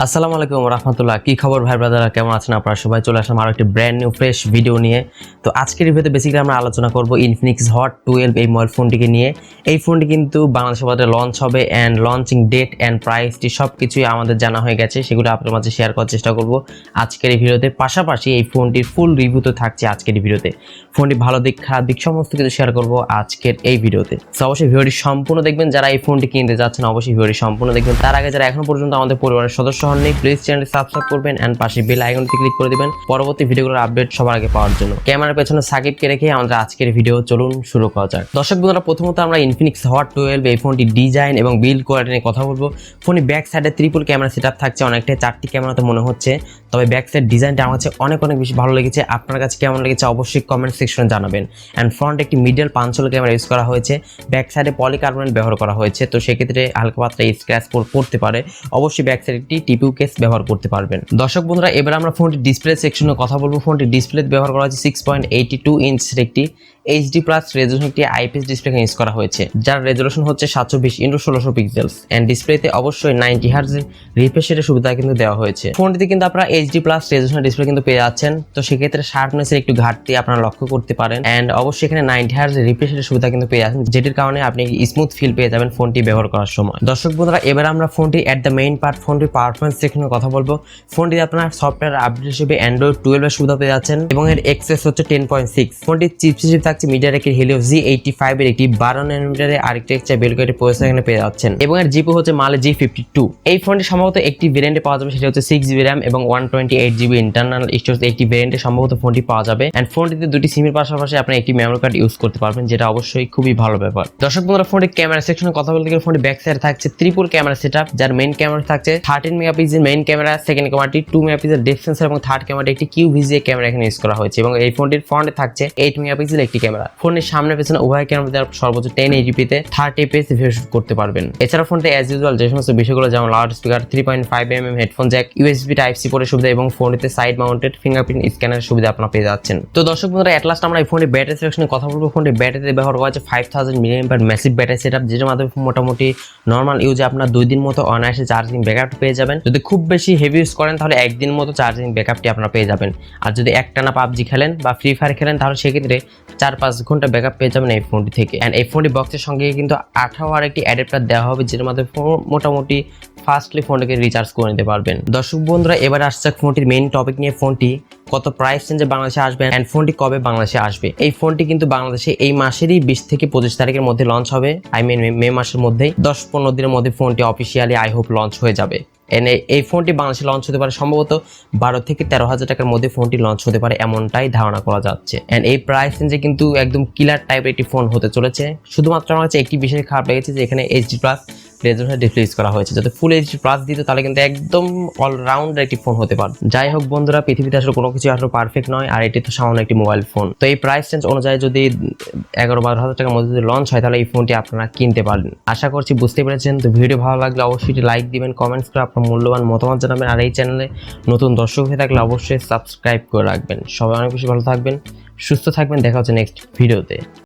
আসসালামু আলাইকুম রাহমাতুল্লাহ। কি খবর ভাই ব্রাদাররা, কেমন আছেন আপনারা সবাই? চলে আসলাম আরো একটি ব্র্যান্ড নিউ ফ্রেশ ভিডিও নিয়ে। তো আজকের ভিডিওতে বেসিক্যালি আমরা আলোচনা করব Infinix Hot 12 এই মোবাইল ফোনটিকে নিয়ে। এই ফোনটি কিন্তু বাংলাদেশের বাজারে লঞ্চ হবে অ্যান্ড লঞ্চিং ডেট অ্যান্ড প্রাইসটি সব কিছুই আমাদের জানা হয়ে গেছে, সেগুলো আপনাদের মাঝে শেয়ার করার চেষ্টা করব আজকের এই ভিডিওতে। পাশাপাশি এই ফোনটির ফুল রিভিউ তো থাকছে আজকের এই ভিডিওতে। ফোনটি ভালো দিক খারাপ দিক সমস্ত কিছু শেয়ার করব আজকের এই ভিডিওতে। তো অবশ্যই ভিডিওটি সম্পূর্ণ দেখবেন। যারা এই ফোনটি কিনতে যাচ্ছেন অবশ্যই ভিডিওটি সম্পূর্ণ দেখবেন। তার আগে যারা এখনো পর্যন্ত আমাদের পরিবারের সদস্য হননি, প্লিজ চ্যানেলটি সাবস্ক্রাইব করবেন এন্ড পাশে বেল আইকনটি ক্লিক করে দিবেন পরবর্তী ভিডিওগুলোর আপডেট সবার আগে পাওয়ার জন্য। ক্যামেরার পেছনে সাকিবকে রেখে আমাদের আজকের ভিডিও চলুন শুরু করা যাক। দর্শক বন্ধুরা, প্রথমত আমরা Infinix Hot 12 এই ফোনটি ডিজাইন এবং বিল্ড কোয়ালিটি নিয়ে কথা বলবো। ফোনটি ব্যাক সাইডে ট্রিপল ক্যামেরা সেটআপ থাকছে, অনেকটাই চারটি ক্যামেরাতে মনে হচ্ছে, তবে ব্যাক সাইড ডিজাইনটা আমার কাছে অনেক বেশি ভালো লেগেছে। আপনার কাছে কেমন লেগেছে অবশ্যই কমেন্ট সেকশনে জানাবেন। এন্ড ফ্রন্ট একটি মিডল পাঞ্চল ক্যামেরা ইউজ করা হয়েছে, ব্যাক সাইডে পলিকার্বনেট ব্যবহার করা হয়েছে, তো সেক্ষেত্রে হালকা পাতলা স্ক্র্যাচ পড়তে পারে। অবশ্যই ব্যাক সাইডে একটি টিপিউ কেস ব্যবহার করতে পারবেন। দর্শক বন্ধুরা, এবার আমরা ফোনটি ডিসপ্লে সেকশনে কথা বলবো। ফোনটি ডিসপ্লে ব্যবহার করা হয়েছে 6.82 ইঞ্চের একটি HD+ রেজোলিউশন একটি আইপিএস ডিসপ্লে ইউজ করা হয়েছে, যার রেজোলিউশন হচ্ছে 720x1600 পিক্সেলস এন্ড ডিসপ্লেতে অবশ্যই 90 হার্জ রিফ্রেশ রেটের সুবিধা কিন্তু দেওয়া হয়েছে। ফোনটিতে কিন্তু আপনারা HD+ রেজোলিউশন ডিসপ্লে কিন্তু পেয়ে যাচ্ছেন, তো সেক্ষেত্রে শার্পনেসের একটু ঘাটতি আপনারা লক্ষ্য করতে পারেন। এন্ড অবশ্যই এখানে 90 হার্জ রিফ্রেশ রেটের সুবিধা কিন্তু পেয়ে যাচ্ছেন, যেটির কারণে আপনি স্মুথ ফিল পেয়ে যাবেন ফোনটি ব্যবহার করার সময়। দর্শক বন্ধুরা, এবার আমরা ফোনটি এট দ্য মেইন পার্ট ফোনটির পারফরম্যান্স সেকশনে কথা বলবো। ফোনটি আপনার সফটওয়্যার আপডেট হিসেবে Android 12 এর সুবিধা পেয়ে যাচ্ছেন এবং এর এক্সএস হচ্ছে 10.6। ফোনটির চিপসেট থাকছে মিডিয়াটেকের Helio G85 এর একটি 12 ন্যানোমিটারের আর্কিটেকচার বিল্ড কোয়ালিটি প্রসেসর এখানে পেয়ে যাচ্ছেন এবং এর জিপি হচ্ছে মালে G52। এই ফোনটি সম্ভবত একটি ভেরিয়েন্টে পাওয়া যাবে, সেটা হচ্ছে 6GB RAM এবং 128GB ইন্টারনাল স্টোরেজ। একটি ভেরিয়েন্টে সম্ভবত ফোনটি পাওয়া যাবে এন্ড ফোনটিতে দুটি সিমের পাশাপাশি আপনি একটি মেমরি কার্ড ইউজ করতে পারবেন, যেটা অবশ্যই খুবই ভালো ব্যাপার। দর্শক বন্ধুরা, ফোনটির ক্যামেরা সেকশনে কথা বলতে গেলে ফোনটি ব্যাক সাইডে থাকছে ট্রিপল ক্যামেরা সেটআপ, যার মেইন ক্যামেরা থাকছে 13 মেগাপিক্সেল মেইন ক্যামেরা, সেকেন্ড ক্যামেরাটি 2 মেগাপিক্সেল ডেপথ সেন্সর এবং থার্ড ক্যামেরাটি একটি QVGA ক্যামেরা এখানে ইউজ করা হয়েছে এবং এই ফোনটির ফ্রন্টে থাকছে 8 মেগাপিক্সেল একটি ক্যামেরা। ফোনের সামনে পেছনে উভয় ক্যামেরা দ্বারা সর্বোচ্চ 1080p তে 30 fps ভিডিও শুট করতে পারবেন। এছাড়া ফোনটি অ্যাজ ইউজুয়াল যে সমস্ত বিষয়গুলো যেমন loud speaker, 3.5mm headphone Jack, USB Type-C পোর্টের সুবিধা এবং ফোনটিতে সাইড মাউন্টেড ফিঙ্গারপ্রিন্ট স্ক্যানারের সুবিধা আপনারা পেয়ে যাচ্ছেন। তো দর্শক বন্ধুরা, এট লাস্ট আমরা এই ফোনের ব্যাটারি সেকশনে কথা বলবো। ফোনটি ব্যাটারিতে ব্যবহার করা হচ্ছে 5000 mAh ম্যাসিভ ব্যাটারি সেটআপ, যেটার মাধ্যমে মোটামুটি নর্মাল ইউজে আপনার 2 দিন মতো অনায়াসে চার্জিং ব্যাকআপ পেয়ে যাবেন। যদি খুব বেশি হেভি ইউজ করেন তাহলে 1 দিন মতো চার্জিং ব্যাকআপটি আপনারা পেয়ে যাবেন। আর যদি একটানা PUBG খেলেন বা ফ্রি ফায়ার খেলেন তাহলে সেক্ষেত্রে 4-5 ঘন্টা ব্যাকআপ পেয়ে যাবেন এই ফোনটি থেকে। এন্ড এই ফোনটি বক্সের সঙ্গে কিন্তু 18 ওয়াট একটি অ্যাডাপ্টার দেওয়া হবে, যেটার মাধ্যমে মোটামুটি ফাস্টলি ফোনটিকে রিচার্জ করে নিতে পারবেন। দর্শক বন্ধুরা, এবার আসছে ফোনটির মেইন টপিক নিয়ে। ফোনটি কত প্রাইস রেঞ্জে বাংলাদেশে আসবে এন্ড ফোনটি কবে বাংলাদেশে আসবে। এই ফোনটি কিন্তু বাংলাদেশে এই মাসেরই 20 থেকে 25 তারিখের মধ্যে লঞ্চ হবে, মে মাসের মধ্যেই 10-15 দিনের মধ্যে ফোনটি অফিসিয়ালি আই হোপ লঞ্চ হয়ে যাবে। এই ফোনটি বাংলাদেশে লঞ্চ হতে পারে সম্ভবত 12 থেকে 13,000 টাকার মধ্যে ফোনটি লঞ্চ হতে পারে, এমনটাই ধারণা করা যাচ্ছে। এন্ড এই প্রাইস রেঞ্জে কিন্তু একদম কিলার টাইপের একটি ফোন হতে চলেছে। শুধুমাত্র আমার কাছে একটি বিষয় খারাপ লেগেছে যে এখানে HD+ রেজোলিউশন ডিসপ্লে ইউজ করা হয়েছে। যদি ফুল HD+ দিত তাহলে কিন্তু একদম অলরাউন্ডার একটি ফোন হতে পারে। যাই হোক বন্ধুরা, পৃথিবীতে আসলে কোনো কিছু আসলে পারফেক্ট নয়, আর এটি তো সামান্য একটি মোবাইল ফোন। তো এই প্রাইস রেঞ্জ অনুযায়ী যদি 11-12,000 টাকার মধ্যে যদি লঞ্চ হয় তাহলে এই ফোনটি আপনারা কিনতে পারেন। আশা করছি বুঝতে পেরেছেন। তো ভিডিও ভালো লাগলে অবশ্যই লাইক দিবেন, কমেন্টস করে আপনার মূল্যবান মতামত জানাবেন, আর এই চ্যানেলে নতুন দর্শক হয়ে থাকলে অবশ্যই সাবস্ক্রাইব করে রাখবেন। সবাই অনেক বেশি ভালো থাকবেন, সুস্থ থাকবেন, দেখা হচ্ছে নেক্সট ভিডিওতে।